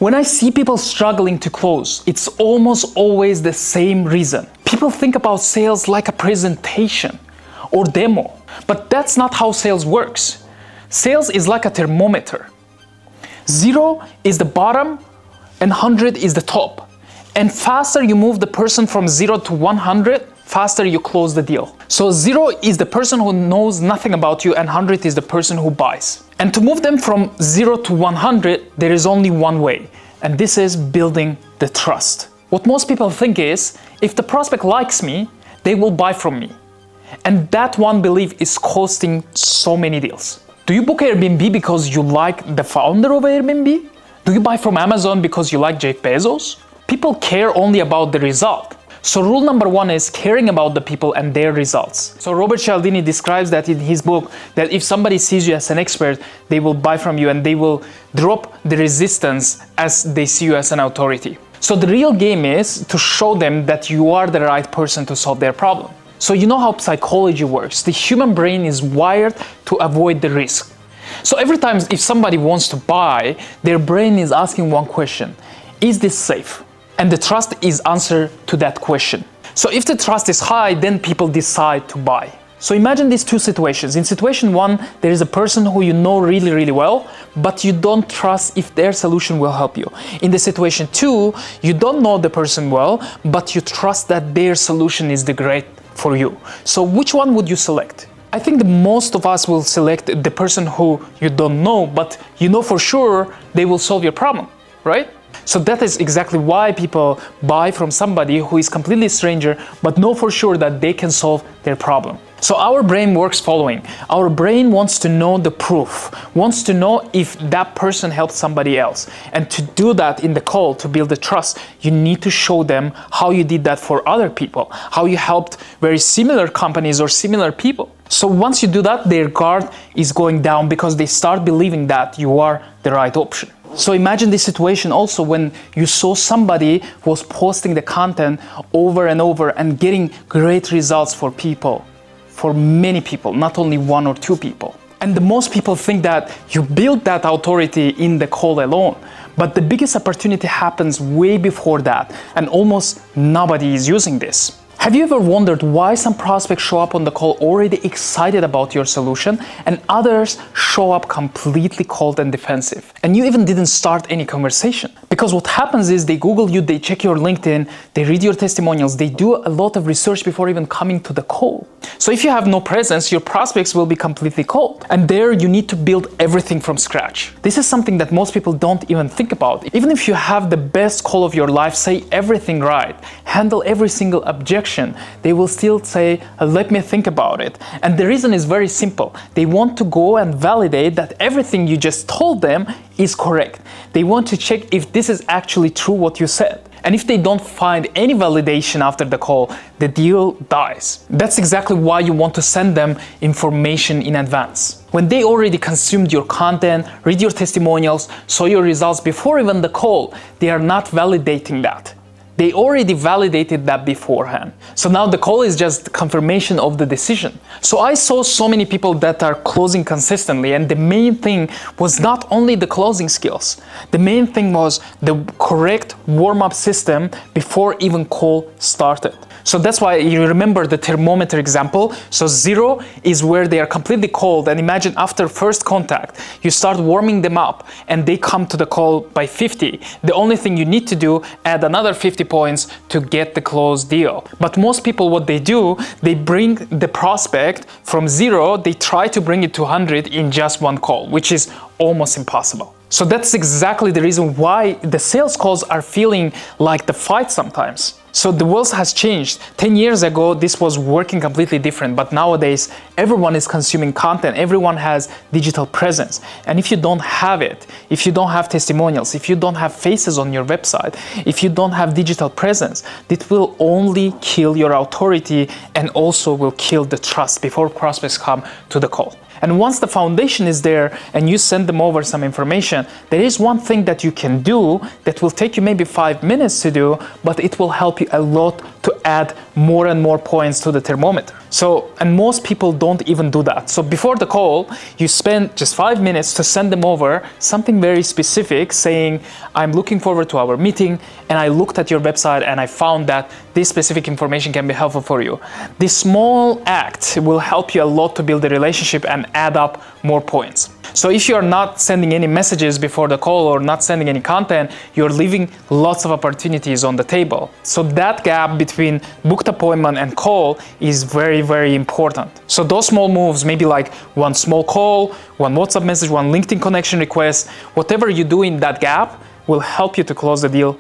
When I see people struggling to close, it's almost always the same reason. People think about sales like a presentation or demo, but that's not how sales works. Sales is like a thermometer. 0 is the bottom and 100 is the top. And faster you move the person from 0 to 100, faster you close the deal. So 0 is the person who knows nothing about you and 100 is the person who buys. And to move them from 0 to 100, there is only one way, and this is building the trust. What most people think is, if the prospect likes me, they will buy from me. And that one belief is costing so many deals. Do you book Airbnb because you like the founder of Airbnb? Do you buy from Amazon because you like Jeff Bezos? People care only about the result. So rule number 1 is caring about the people and their results. So Robert Cialdini describes that in his book, that if somebody sees you as an expert, they will buy from you and they will drop the resistance as they see you as an authority. So the real game is to show them that you are the right person to solve their problem. So you know how psychology works. The human brain is wired to avoid the risk. So every time if somebody wants to buy, their brain is asking one question: is this safe? And the trust is answer to that question. So if the trust is high, then people decide to buy. So imagine these two situations. In situation 1, there is a person who you know really, really well, but you don't trust if their solution will help you. In the situation 2, you don't know the person well, but you trust that their solution is the great for you. So which one would you select? I think the most of us will select the person who you don't know, but you know for sure they will solve your problem, right? So that is exactly why people buy from somebody who is completely stranger, but know for sure that they can solve their problem. So our brain works following. Our brain wants to know the proof, wants to know if that person helped somebody else. And to do that in the call, to build the trust, you need to show them how you did that for other people, how you helped very similar companies or similar people. So once you do that, their guard is going down because they start believing that you are the right option. So imagine this situation also when you saw somebody was posting the content over and over and getting great results for people, for many people, not only 1 or 2 people. And the most people think that you build that authority in the call alone, but the biggest opportunity happens way before that, and almost nobody is using this. Have you ever wondered why some prospects show up on the call already excited about your solution and others show up completely cold and defensive? And you even didn't start any conversation. Because what happens is they Google you, they check your LinkedIn, they read your testimonials, they do a lot of research before even coming to the call. So if you have no presence, your prospects will be completely cold. And there you need to build everything from scratch. This is something that most people don't even think about. Even if you have the best call of your life, say everything right, handle every single objection, they will still say, let me think about it. And the reason is very simple. They want to go and validate that everything you just told them is correct. They want to check if this is actually true what you said. And if they don't find any validation after the call, the deal dies. That's exactly why you want to send them information in advance. When they already consumed your content, read your testimonials, saw your results before even the call, they are not validating that. They already validated that beforehand. So now the call is just confirmation of the decision. So I saw so many people that are closing consistently, and the main thing was not only the closing skills. The main thing was the correct warm-up system before even call started. So that's why you remember the thermometer example. So 0 is where they are completely cold, and imagine after first contact, you start warming them up and they come to the call by 50. The only thing you need to do, add another 50 points to get the closed deal. But most people, what they do, they bring the prospect from 0, they try to bring it to 100 in just one call, which is almost impossible. So that's exactly the reason why the sales calls are feeling like the fight sometimes. So the world has changed. 10 years ago, this was working completely different, but nowadays, everyone is consuming content, everyone has digital presence. And if you don't have it, if you don't have testimonials, if you don't have faces on your website, if you don't have digital presence, it will only kill your authority and also will kill the trust before prospects come to the call. And once the foundation is there and you send them over some information, there is one thing that you can do that will take you maybe 5 minutes to do, but it will help you a lot to add more and more points to the thermometer. So, and most people don't even do that. So before the call, you spend just 5 minutes to send them over something very specific, saying, I'm looking forward to our meeting, and I looked at your website and I found that this specific information can be helpful for you. This small act will help you a lot to build a relationship and add up more points. So if you're not sending any messages before the call or not sending any content, you're leaving lots of opportunities on the table. So that gap between booked appointment and call is very, very important. So those small moves, maybe like one small call, one WhatsApp message, one LinkedIn connection request, whatever you do in that gap will help you to close the deal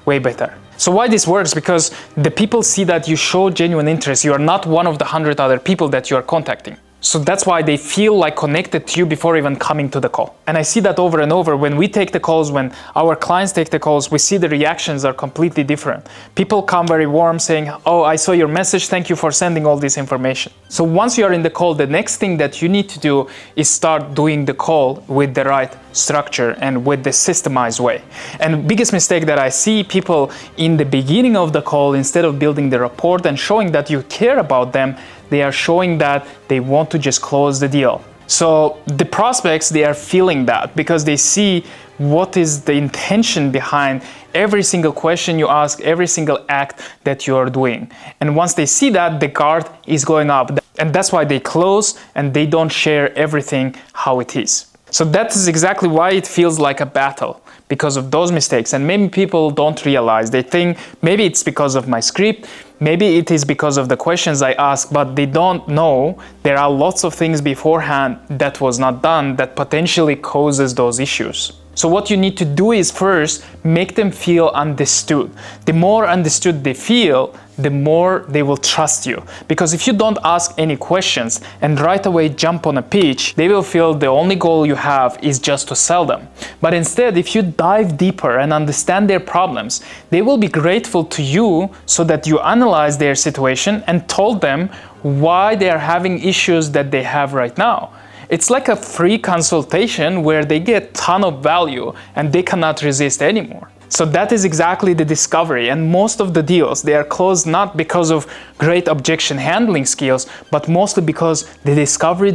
way better. So why this works? Because the people see that you show genuine interest. You are not one of the 100 other people that you are contacting. So that's why they feel like connected to you before even coming to the call. And I see that over and over. When we take the calls, when our clients take the calls, we see the reactions are completely different. People come very warm saying, oh, I saw your message. Thank you for sending all this information. So once you are in the call, the next thing that you need to do is start doing the call with the right structure and with the systemized way. And biggest mistake that I see people in the beginning of the call, instead of building the rapport and showing that you care about them, they are showing that they want to just close the deal. So the prospects, they are feeling that because they see what is the intention behind every single question you ask, every single act that you are doing. And once they see that, the guard is going up. And that's why they close and they don't share everything how it is. So that is exactly why it feels like a battle, because of those mistakes. And maybe people don't realize. They think maybe it's because of my script, maybe it is because of the questions I ask, but they don't know there are lots of things beforehand that was not done that potentially causes those issues. So what you need to do is first make them feel understood. The more understood they feel, the more they will trust you. Because if you don't ask any questions and right away jump on a pitch, they will feel the only goal you have is just to sell them. But instead, if you dive deeper and understand their problems, they will be grateful to you so that you analyze their situation and told them why they are having issues that they have right now. It's like a free consultation where they get a ton of value and they cannot resist anymore. So that is exactly the discovery. And most of the deals, they are closed not because of great objection handling skills, but mostly because the discovery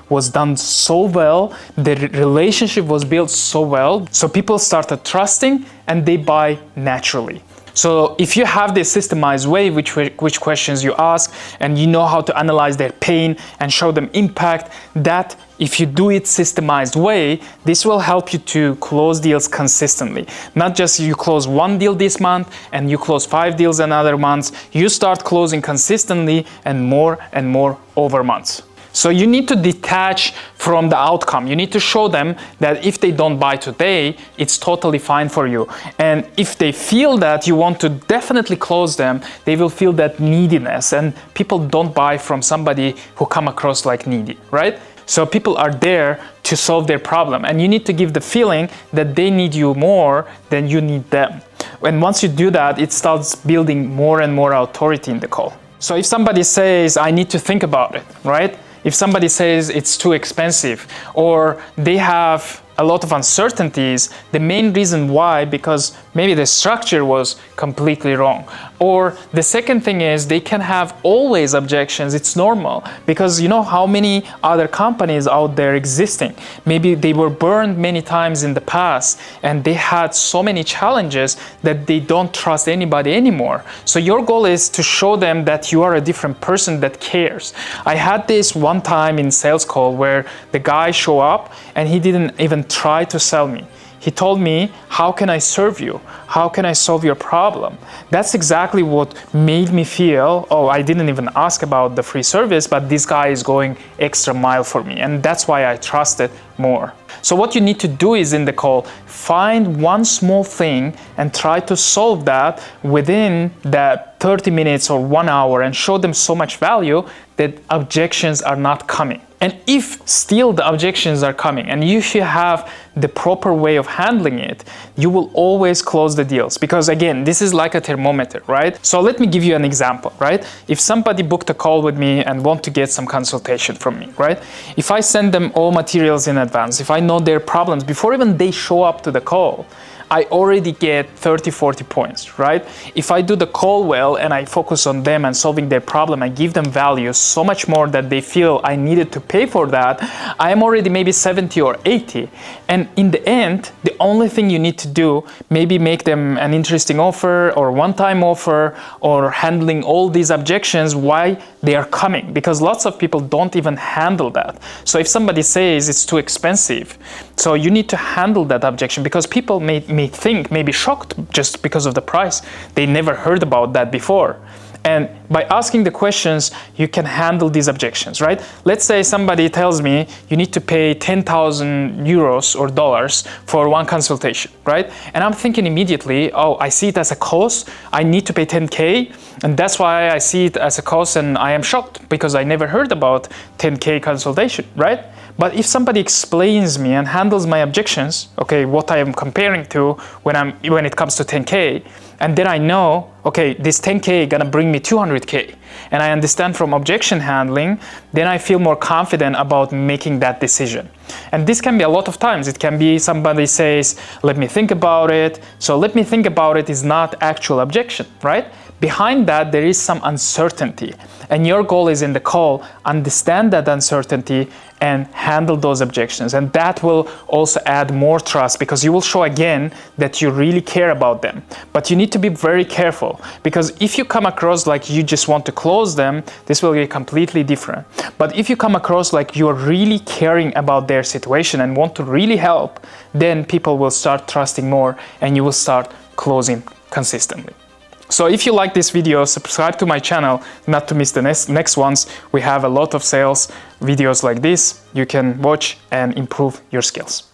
was done so well, the relationship was built so well, so people started trusting and they buy naturally. So if you have this systemized way, which questions you ask, and you know how to analyze their pain and show them impact, that if you do it systemized way, this will help you to close deals consistently. Not just you close one deal this month and you close 5 deals another month. You start closing consistently and more over months. So you need to detach from the outcome. You need to show them that if they don't buy today, it's totally fine for you. And if they feel that you want to definitely close them, they will feel that neediness. And people don't buy from somebody who come across like needy, right? So people are there to solve their problem. And you need to give the feeling that they need you more than you need them. And once you do that, it starts building more and more authority in the call. So if somebody says, I need to think about it, right? If somebody says it's too expensive or they have a lot of uncertainties, the main reason why, because maybe the structure was completely wrong. Or the second thing is they can have always objections. It's normal because you know how many other companies out there existing. Maybe they were burned many times in the past and they had so many challenges that they don't trust anybody anymore. So your goal is to show them that you are a different person that cares. I had this one time in sales call where the guy showed up and he didn't even try to sell me. He told me, how can I serve you? How can I solve your problem? That's exactly what made me feel, oh, I didn't even ask about the free service, but this guy is going extra mile for me. And that's why I trusted more. So what you need to do is in the call, find one small thing and try to solve that within that 30 minutes or 1 hour and show them so much value that objections are not coming. And if still the objections are coming and if you have the proper way of handling it, you will always close the deals. Because again, this is like a thermometer, right? So let me give you an example, right? If somebody booked a call with me and want to get some consultation from me, right? If I send them all materials in advance, if I know their problems before even they show up to the call, I already get 30-40 points, right? If I do the call well and I focus on them and solving their problem, I give them value so much more that they feel I needed to pay for that, I am already maybe 70 or 80. And in the end, the only thing you need to do, maybe make them an interesting offer or one-time offer, or handling all these objections why they are coming, because lots of people don't even handle that. So if somebody says it's too expensive, so you need to handle that objection, because people may think, may be shocked just because of the price. They never heard about that before. And by asking the questions, you can handle these objections, right? Let's say somebody tells me you need to pay 10,000 euros or dollars for one consultation, right? And I'm thinking immediately, oh, I see it as a cost. I need to pay 10K. And that's why I see it as a cost, and I am shocked because I never heard about 10K consultation, right? But if somebody explains me and handles my objections, okay, what I am comparing to when it comes to 10K, and then I know, okay, this 10K gonna bring me 200K, and I understand from objection handling, then I feel more confident about making that decision. And this can be a lot of times. It can be somebody says, let me think about it. So let me think about it is not actual objection, right? Behind that, there is some uncertainty. And your goal is in the call, understand that uncertainty and handle those objections. And that will also add more trust, because you will show again that you really care about them. But you need to be very careful, because if you come across like you just want to close them, this will be completely different. But if you come across like you're really caring about their situation and want to really help, then people will start trusting more and you will start closing consistently. So if you like this video, subscribe to my channel not to miss the next ones. We have a lot of sales videos like this you can watch and improve your skills.